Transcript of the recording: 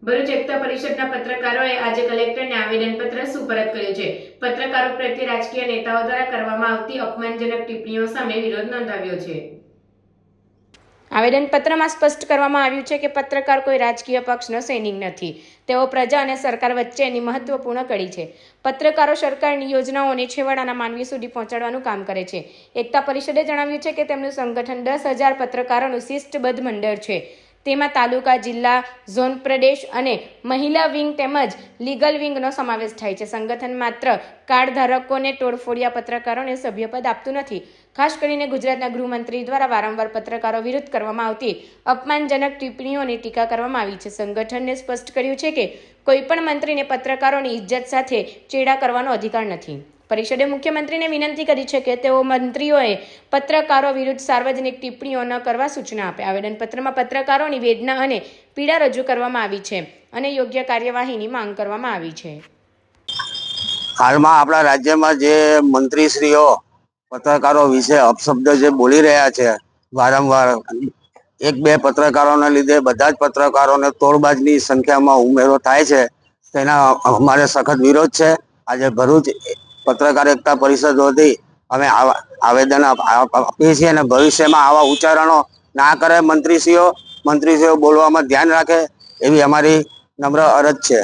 ભરૂચ એકતા પરિષદના પત્રકારોએ આજે કલેક્ટરને આવેદનપત્ર સુપરત કર્યું છે। પત્રકારો પ્રત્યે રાજકીય નેતાઓ દ્વારા કરવામાં આવતી અપમાનજનક ટિપ્પણીઓ સામે વિરોધ નોંધાવ્યો છે। આવેદનપત્રમાં સ્પષ્ટ કરવામાં આવ્યું છે કે પત્રકાર કોઈ રાજકીય પક્ષનો સૈનિક નથી, તેઓ પ્રજા અને સરકાર વચ્ચેની મહત્વપૂર્ણ કડી છે। પત્રકારો સરકારની યોજનાઓને છેવાડાના માનવી સુધી પહોંચાડવાનું કામ કરે છે। એકતા પરિષદે જણાવ્યું છે કે તેમનું સંગઠન 10,000 પત્રકારોનું શિસ્તબદ્ધ મંડળ છે। તેમાં તાલુકા, જિલ્લા, ઝોન, પ્રદેશ અને મહિલા વિંગ તેમજ લીગલ વિંગનો સમાવેશ થાય છે। સંગઠન માત્ર કાર્ડ ધારકોને તોડફોડિયા પત્રકારોને સભ્યપદ આપતું નથી। ખાસ કરીને ગુજરાતના ગૃહમંત્રી દ્વારા વારંવાર પત્રકારો વિરુદ્ધ કરવામાં આવતી અપમાનજનક ટિપ્પણીઓની ટીકા કરવામાં આવી છે। સંગઠને સ્પષ્ટ કર્યું છે કે કોઈપણ મંત્રીને પત્રકારોની ઇજ્જત સાથે ચેડા કરવાનો અધિકાર નથી। પરિષદે મુખ્યમંત્રીને વિનંતી કરી છે કે તેઓ મંત્રીઓએ પત્રકારો વિરુદ્ધ સાર્વજનિક ટિપ્પણીઓ ન કરવા સૂચના આપે। આવેદનપત્રમાં પત્રકારોની વેદના અને પીડા રજૂ કરવામાં આવી છે અને યોગ્ય કાર્યવાહીની માંગ કરવામાં આવી છે। હાલમાં આપણા રાજ્યમાં જે મંત્રીશ્રીઓ પત્રકારો વિશે અપશબ્દ જે બોલી રહ્યા છે વારંવાર, એક બે પત્રકારોના લીધે બધા જ પત્રકારોને તોડબાજની સંખ્યામાં ઉમેરો થાય છે, તેના અમારે સખત વિરોધ છે। આજે ભરૂચ પત્રકાર એકતા પરિષદ વતી અમે આવેદન આપીએ છીએ અને ભવિષ્યમાં આવા ઉચ્ચારણો ના કરે મંત્રીશ્રીઓ બોલવામાં ધ્યાન રાખે એવી અમારી નમ્ર અરજ છે।